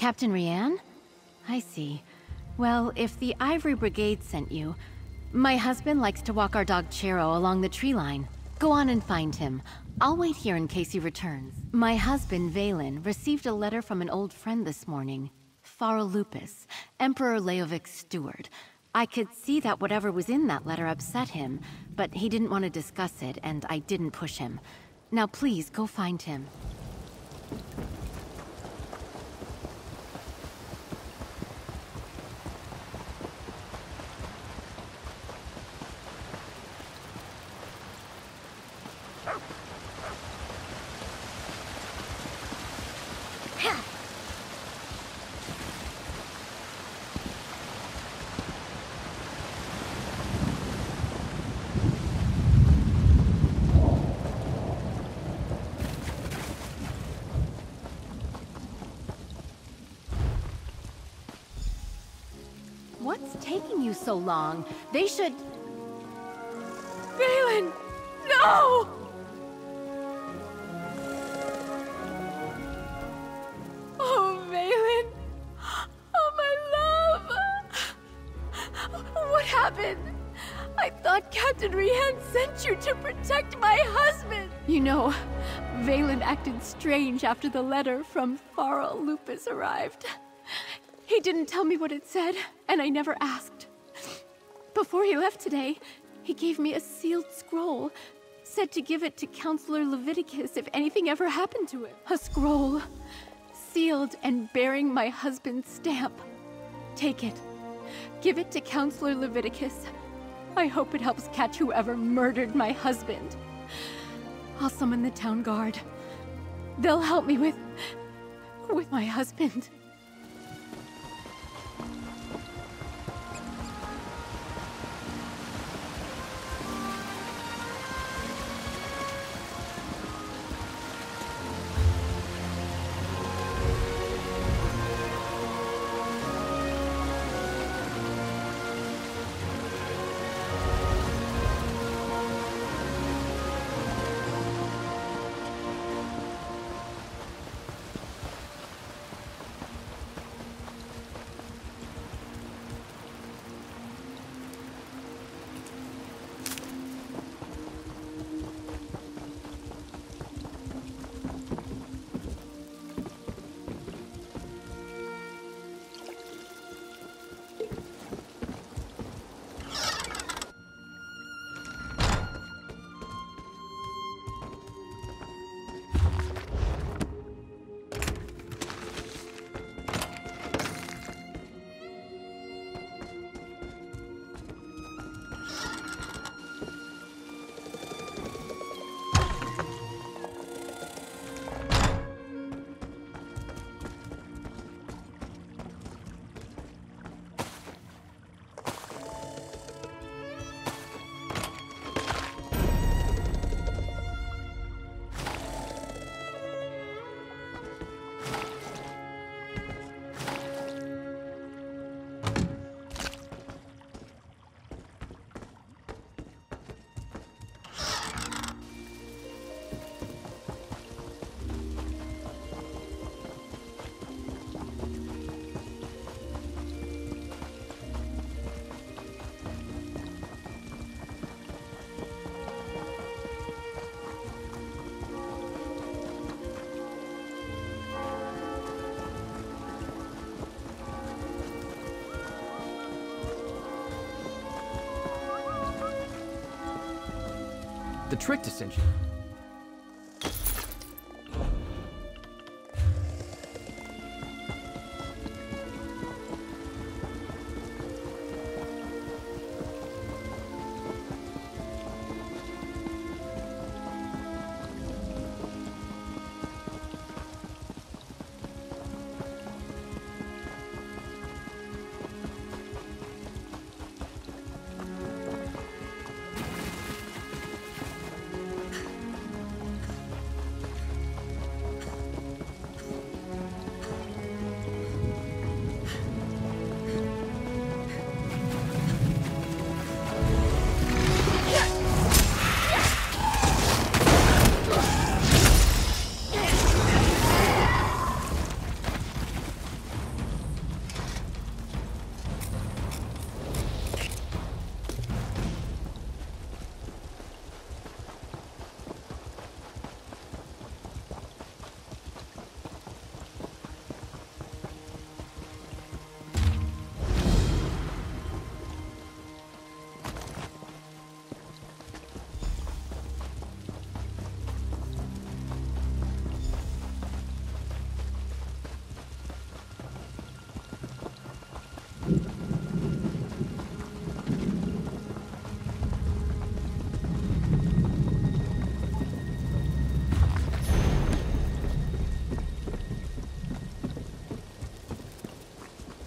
Captain Rianne? I see. Well, if the Ivory Brigade sent you, my husband likes to walk our dog Chero along the tree line. Go on and find him. I'll wait here in case he returns. My husband, Valen, received a letter from an old friend this morning. Lupus, Emperor Leovic's steward. I could see that whatever was in that letter upset him, but he didn't want to discuss it, and I didn't push him. Now please, go find him. What's taking you so long? They should... Valen! No! Oh, Valen! Oh, my love! What happened? I thought Captain Rianne sent you to protect my husband! You know, Valen acted strange after the letter from Lupus arrived. He didn't tell me what it said, and I never asked. Before he left today, he gave me a sealed scroll, said to give it to Counselor Leviticus if anything ever happened to it. A scroll, sealed and bearing my husband's stamp. Take it. Give it to Counselor Leviticus. I hope it helps catch whoever murdered my husband. I'll summon the town guard. They'll help me with my husband. The trick to send you.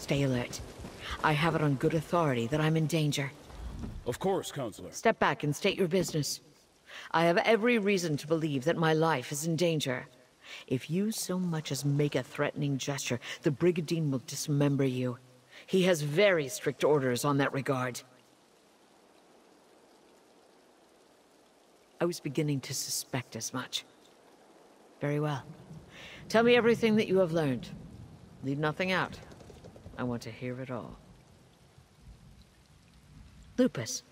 Stay alert. I have it on good authority that I'm in danger. Of course, Counselor. Step back and state your business. I have every reason to believe that my life is in danger. If you so much as make a threatening gesture, the Brigandine will dismember you. He has very strict orders on that regard. I was beginning to suspect as much. Very well. Tell me everything that you have learned. Leave nothing out. I want to hear it all. Lupus.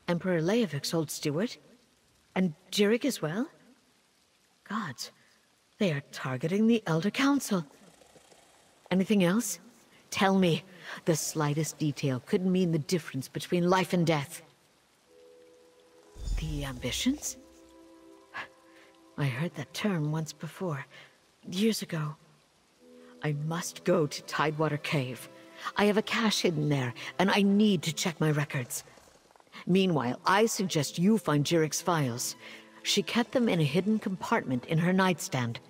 Emperor Leovik's old steward? And Jirik as well? Gods, they are targeting the Elder Council. Anything else? Tell me. The slightest detail could mean the difference between life and death. The ambitions? I heard that term once before, years ago. I must go to Tidewater Cave. I have a cache hidden there, and I need to check my records. Meanwhile, I suggest you find Jirik's files. She kept them in a hidden compartment in her nightstand.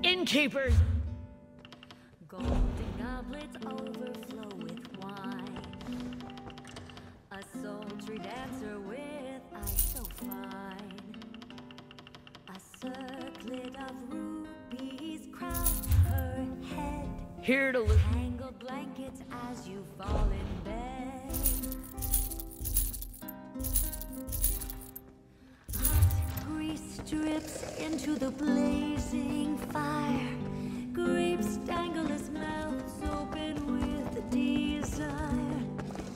Innkeepers! Golden goblets overflow with wine. A sultry dancer with eyes so fine. A circlet of rubies crown her head. Here to look. Tangled blankets as you fall in bed. Hot grease drips into the blazing fire. Grapes dangle his mouths open with desire.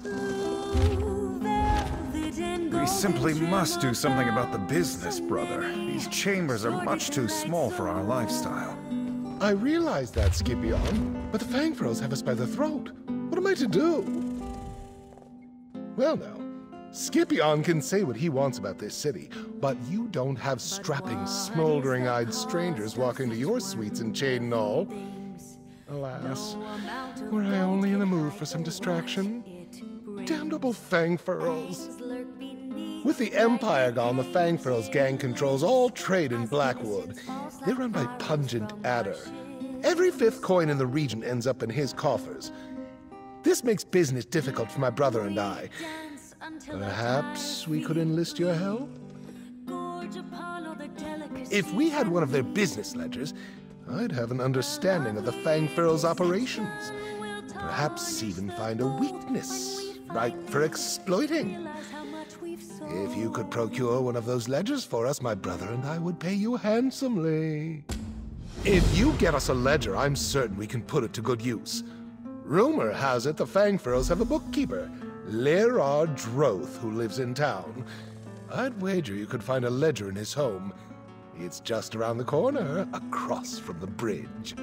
Ooh, velvet and We simply golden must do something about the trim business, brother. These chambers are much too small for our lifestyle. I realize that, Scipion, but the Fangfurls have us by the throat. What am I to do? Well now, Scipion can say what he wants about this city, but you don't have strapping, smoldering-eyed strangers walking to your suites in Chain and all. Alas, were I only in the mood for some distraction? Damnable Fangfurls. With the Empire gone, the Fangfurls gang controls all trade in Blackwood. They're run by Pungent Adder. Every fifth coin in the region ends up in his coffers. This makes business difficult for my brother and I. Perhaps we could enlist your help? If we had one of their business ledgers, I'd have an understanding of the Fangfurls' operations. Perhaps even find a weakness ripe for exploiting. If you could procure one of those ledgers for us, my brother and I would pay you handsomely. If you get us a ledger, I'm certain we can put it to good use. Rumor has it the Fangfurls have a bookkeeper, Lerard Droth, who lives in town. I'd wager you could find a ledger in his home. It's just around the corner, across from the bridge.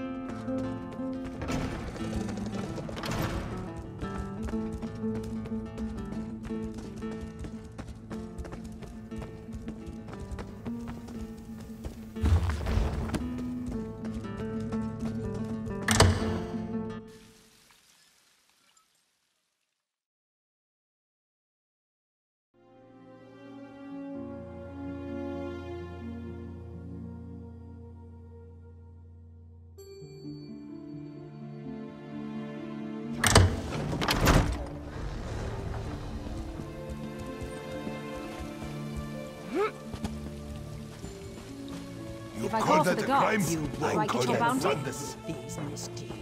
if I call call for that the a crime? guards, do I call get your that bounty? madness. These misdeeds.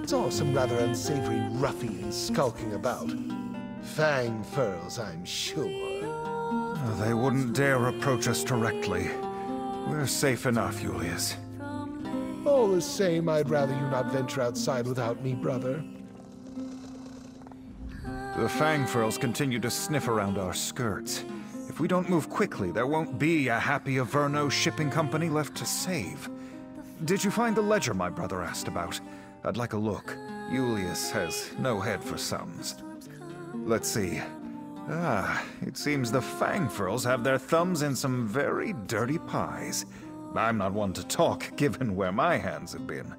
Saw some rather unsavory ruffians skulking about. Fang furls, I'm sure. They wouldn't dare approach us directly. We're safe enough, Julius. All the same, I'd rather you not venture outside without me, brother. The Fangfurls continue to sniff around our skirts. If we don't move quickly, there won't be a happy Averno shipping company left to save. Did you find the ledger my brother asked about? I'd like a look. Julius has no head for sums. Let's see. It seems the Fangfurls have their thumbs in some very dirty pies. I'm not one to talk, given where my hands have been.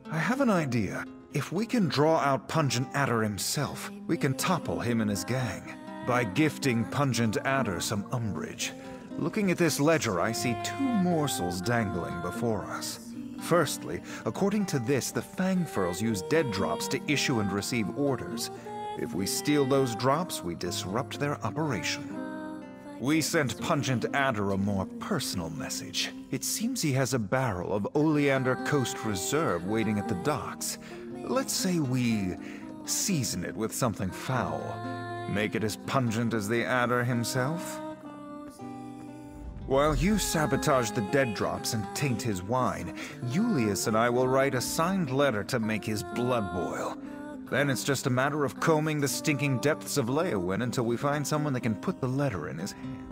I have an idea. If we can draw out Pungent Adder himself, we can topple him and his gang by gifting Pungent Adder some umbrage. Looking at this ledger, I see two morsels dangling before us. Firstly, according to this, the Fangfurls use dead drops to issue and receive orders. If we steal those drops, we disrupt their operation. We sent Pungent Adder a more personal message. It seems he has a barrel of Oleander Coast Reserve waiting at the docks. Let's say we season it with something foul. Make it as pungent as the Adder himself? While you sabotage the dead drops and taint his wine, Julius and I will write a signed letter to make his blood boil. Then it's just a matter of combing the stinking depths of Leowin until we find someone that can put the letter in his hand.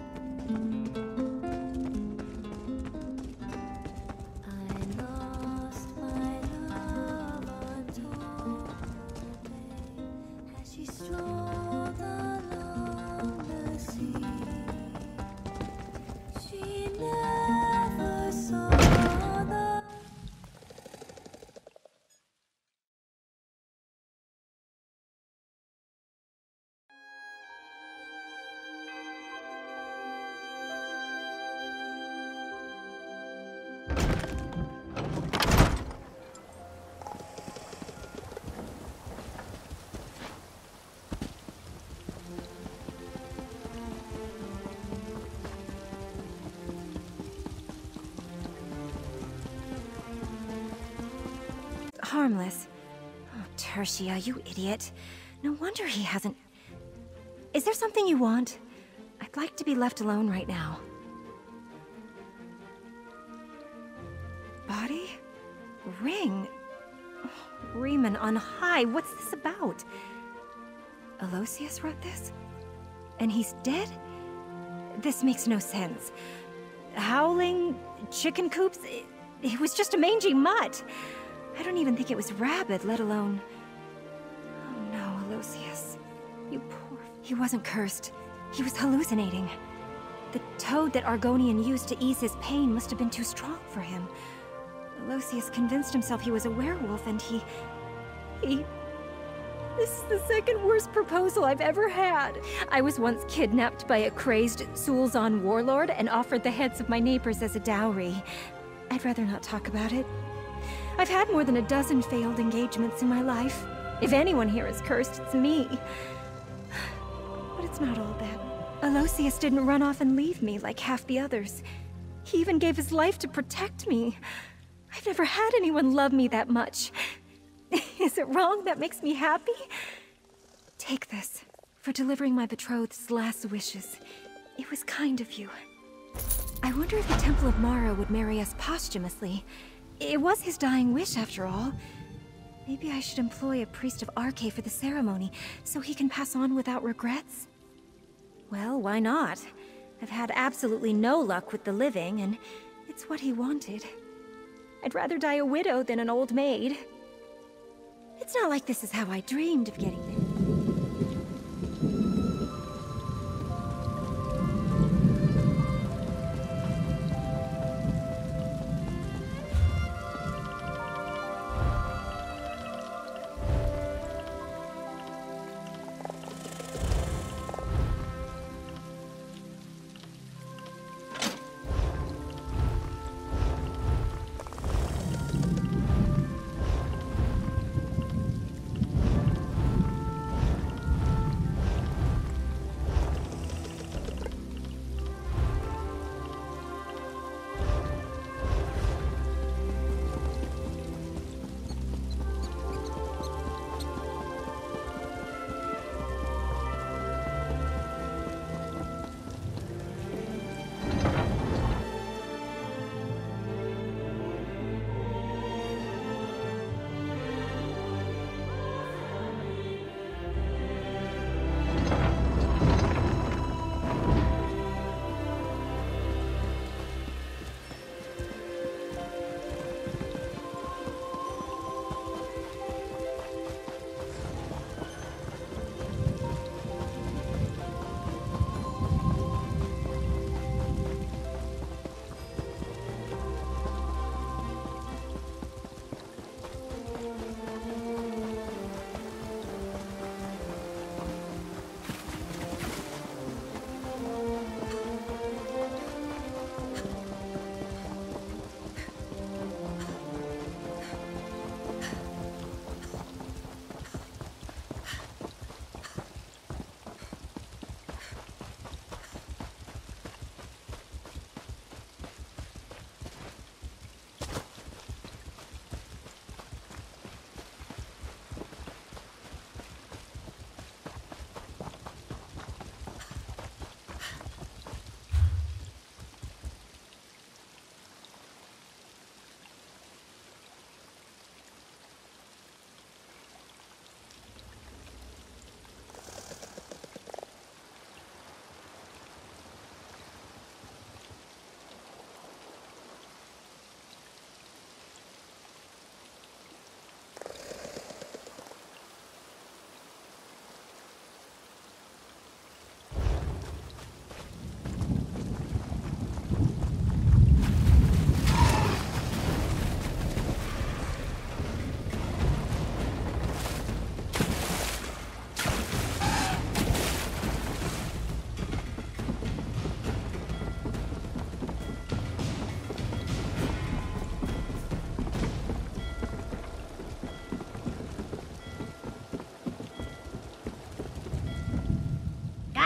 harmless. Oh, Tertia, you idiot. No wonder he hasn't... Is there something you want? I'd like to be left alone right now. Body? Ring? Oh, Riemann on high, what's this about? Aloysius wrote this? And he's dead? This makes no sense. Howling, chicken coops, it was just a mangy mutt. I don't even think it was rabid, let alone... Oh no, Aloysius. You poor... He wasn't cursed. He was hallucinating. The toad that Argonian used to ease his pain must have been too strong for him. Aloysius convinced himself he was a werewolf, and he... This is the second worst proposal I've ever had. I was once kidnapped by a crazed Sulzon warlord and offered the heads of my neighbors as a dowry. I'd rather not talk about it. I've had more than a dozen failed engagements in my life. If anyone here is cursed, it's me. But it's not all that. Aloysius didn't run off and leave me like half the others. He even gave his life to protect me. I've never had anyone love me that much. Is it wrong that makes me happy? Take this, for delivering my betrothed's last wishes. It was kind of you. I wonder if the Temple of Mara would marry us posthumously. It was his dying wish, after all. Maybe I should employ a priest of Arche for the ceremony, so he can pass on without regrets? Well, why not? I've had absolutely no luck with the living, and it's what he wanted. I'd rather die a widow than an old maid. It's not like this is how I dreamed of getting there.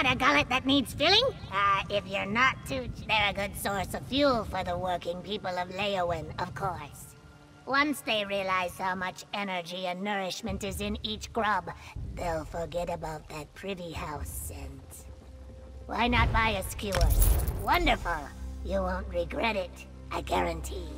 Got a gullet that needs filling? If you're not too... They're a good source of fuel for the working people of Leowen, of course. Once they realize how much energy and nourishment is in each grub, they'll forget about that pretty house scent. Why not buy a skewer? Wonderful! You won't regret it, I guarantee.